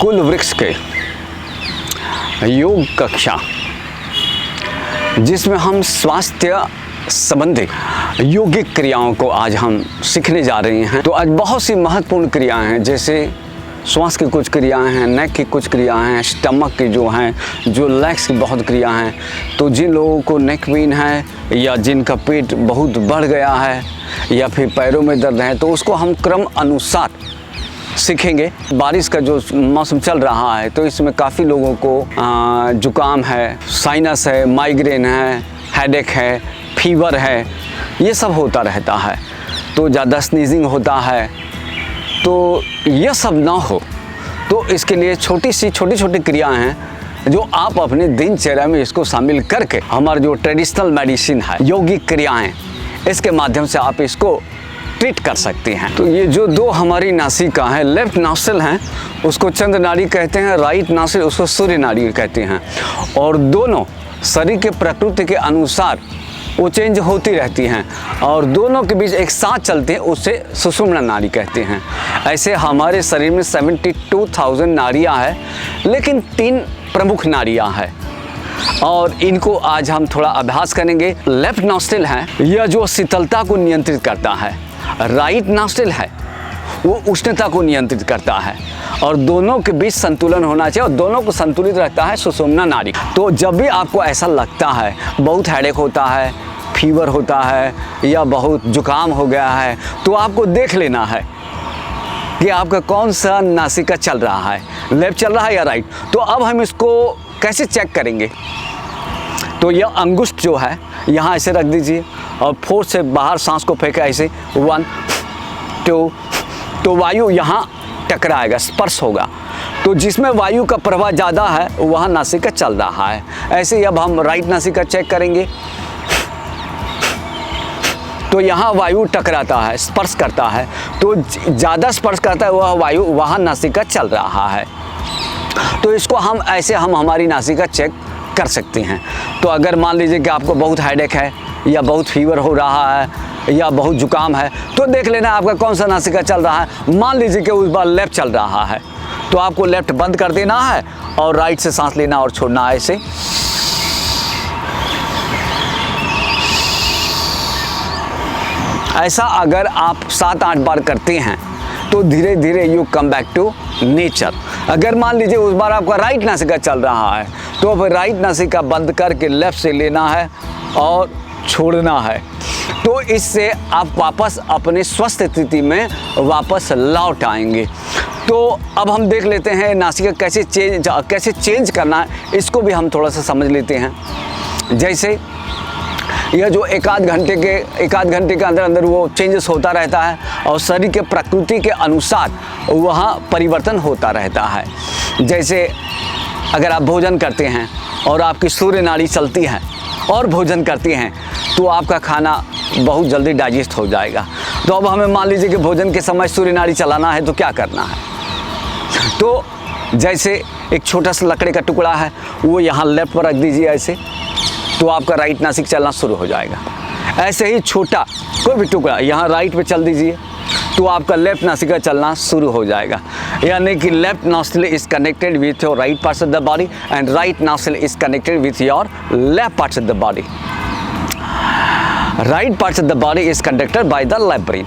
कुल वृक्ष के योग कक्षा, जिसमें हम स्वास्थ्य संबंधी योगिक क्रियाओं को आज हम सीखने जा रहे हैं। तो आज बहुत सी महत्वपूर्ण क्रियाएं हैं, जैसे श्वास की कुछ क्रियाएं हैं, नेक की कुछ क्रियाएं हैं, स्टमक की जो हैं, जो लेग्स की बहुत क्रिया हैं। तो जिन लोगों को नेक पेन है या जिनका पेट बहुत बढ़ गया है या फिर पैरों में दर्द है, तो उसको हम क्रम अनुसार सीखेंगे। बारिश का जो मौसम चल रहा है, तो इसमें काफ़ी लोगों को जुकाम है, साइनस है, माइग्रेन है, हेडेक है, फीवर है, ये सब होता रहता है। तो ज़्यादा स्नीजिंग होता है। तो यह सब ना हो, तो इसके लिए छोटी छोटी क्रियाएं हैं जो आप अपने दिनचर्या में इसको शामिल करके हमारा जो ट्रेडिशनल मेडिसिन है, यौगिक क्रियाएं, इसके माध्यम से आप इसको ट्रीट कर सकते हैं। तो ये जो दो हमारी नासिका हैं, लेफ्ट नॉस्ट्रिल हैं उसको चंद्र नाड़ी कहते हैं, राइट नॉस्ट्रिल उसको सूर्य नाड़ी कहते हैं। और दोनों शरीर के प्रकृति के अनुसार वो चेंज होती रहती हैं और दोनों के बीच एक साथ चलते हैं, उससे सुषुम्ना नाड़ी कहते हैं। ऐसे हमारे शरीर में 72,000 नाड़ियाँ हैं, लेकिन 3 प्रमुख नाड़ियाँ हैं और इनको आज हम थोड़ा अभ्यास करेंगे। लेफ्ट नॉस्ट्रिल है, यह जो शीतलता को नियंत्रित करता है। राइट नॉस्ट्रिल है, वो उष्णता को नियंत्रित करता है और दोनों के बीच संतुलन होना चाहिए और दोनों को संतुलित रखता है सुषुम्ना नाड़ी। तो जब भी आपको ऐसा लगता है, बहुत हेडेक होता है, फीवर होता है या बहुत जुकाम हो गया है, तो आपको देख लेना है कि आपका कौन सा नासिका चल रहा है, लेफ्ट चल रहा है या राइट। तो अब हम इसको कैसे चेक करेंगे? तो यह अंगुष्ठ जो है यहाँ ऐसे रख दीजिए और 4 से बाहर सांस को फेंके ऐसे 1 2, तो वायु यहाँ टकराएगा, स्पर्श होगा। तो जिसमें वायु का प्रवाह ज़्यादा है वहाँ नासिका चल रहा है। ऐसे ही अब हम राइट नासिका चेक करेंगे, तो यहाँ वायु टकराता है, स्पर्श करता है। तो ज़्यादा स्पर्श करता है वह वायु, वहाँ नासिका चल रहा है। तो इसको हम ऐसे हमारी नासिका चेक कर सकते हैं। तो अगर मान लीजिए कि आपको बहुत हेडेक है या बहुत फीवर हो रहा है या बहुत जुकाम है, तो देख लेना आपका कौन सा नासिका चल रहा है। मान लीजिए कि उस बार लेफ्ट चल रहा है, तो आपको लेफ्ट बंद कर देना है और राइट से सांस लेना और छोड़ना है ऐसे। ऐसा अगर आप 7-8 बार करते हैं तो धीरे धीरे you come back to nature. अगर मान लीजिए उस बार आपका राइट नासिका चल रहा है, तो फिर राइट नासिका बंद करके लेफ्ट से लेना है और छोड़ना है। तो इससे आप वापस अपने स्वस्थ स्थिति में वापस लौट आएंगे। तो अब हम देख लेते हैं नासिका कैसे चेंज करना है, इसको भी हम थोड़ा सा समझ लेते हैं। जैसे यह जो एक आध घंटे के अंदर वो चेंजेस होता रहता है और शरीर के प्रकृति के अनुसार वहाँ परिवर्तन होता रहता है। जैसे अगर आप भोजन करते हैं और आपकी सूर्य नाड़ी चलती है और भोजन करती हैं, तो आपका खाना बहुत जल्दी डाइजेस्ट हो जाएगा। तो अब हमें मान लीजिए कि भोजन के समय सूर्य नाड़ी चलाना है, तो क्या करना है? तो जैसे एक छोटा सा लकड़ी का टुकड़ा है, वो यहाँ लेफ्ट पर रख दीजिए ऐसे, तो आपका राइट नासिक चलना शुरू हो जाएगा। ऐसे ही छोटा कोई भी टुकड़ा यहाँ राइट पे चल दीजिए, तो आपका लेफ्ट नासिका चलना शुरू हो जाएगा। यानी कि left nostril is connected with your right parts of the body and right nostril is connected with your left parts of the body. Right parts of the body is conducted by the left brain,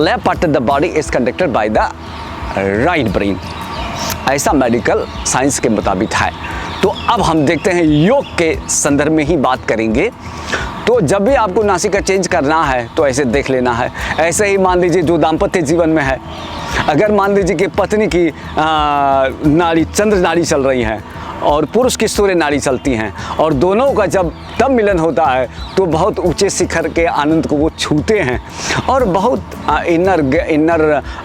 left part of the body is conducted by the right brain. ऐसा medical science के मुताबिक है। तो अब हम देखते हैं योग के संदर्भ में ही बात करेंगे। तो जब भी आपको नासिका चेंज करना है तो ऐसे देख लेना है। ऐसे ही मान लीजिए जो दाम्पत्य जीवन में है, अगर मान लीजिए कि पत्नी की नाड़ी चंद्र नाड़ी चल रही है और पुरुष की सूर्य नाड़ी चलती हैं और दोनों का जब तब मिलन होता है, तो बहुत ऊंचे शिखर के आनंद को वो छूते हैं और बहुत इनर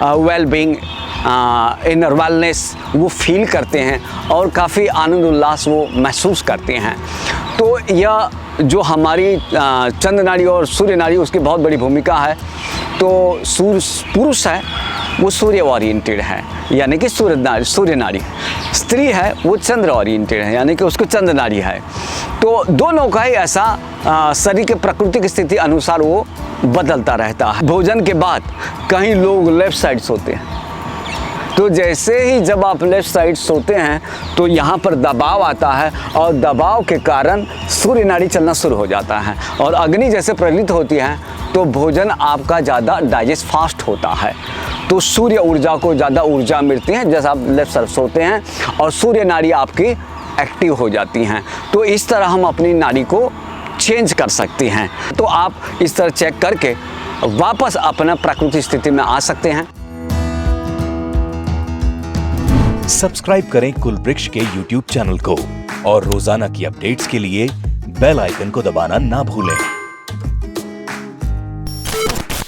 वेलबींग, इनर वेलनेस वो फील करते हैं और काफ़ी आनंद उल्लास वो महसूस करते हैं। तो यह जो हमारी चंद्र नाड़ी और सूर्य नाड़ी, उसकी बहुत बड़ी भूमिका है। तो पुरुष है वो सूर्य ओरिएंटेड है, यानी कि सूर्य नाड़ी। स्त्री है वो चंद्र ओरिएंटेड है, यानी कि उसको चंद्र नाड़ी है। तो दोनों का ही ऐसा शरीर के प्रकृति की स्थिति अनुसार वो बदलता रहता है। भोजन के बाद कहीं लोग लेफ्ट साइड सोते हैं, तो जैसे ही जब आप लेफ्ट साइड सोते हैं तो यहाँ पर दबाव आता है और दबाव के कारण सूर्य नाड़ी चलना शुरू हो जाता है और अग्नि जैसे प्रज्वलित होती है तो भोजन आपका ज़्यादा डाइजेस्ट फास्ट होता है। तो सूर्य ऊर्जा को ज़्यादा ऊर्जा मिलती है जैसे आप लेफ्ट साइड सोते हैं और सूर्य नाड़ी आपकी एक्टिव हो जाती हैं। तो इस तरह हम अपनी नाड़ी को चेंज कर सकते हैं। तो आप इस तरह चेक करके वापस अपना प्राकृतिक स्थिति में आ सकते हैं। सब्सक्राइब करें कुलवृक्ष के YouTube चैनल को और रोजाना की अपडेट्स के लिए बेल आइकन को दबाना ना भूलें।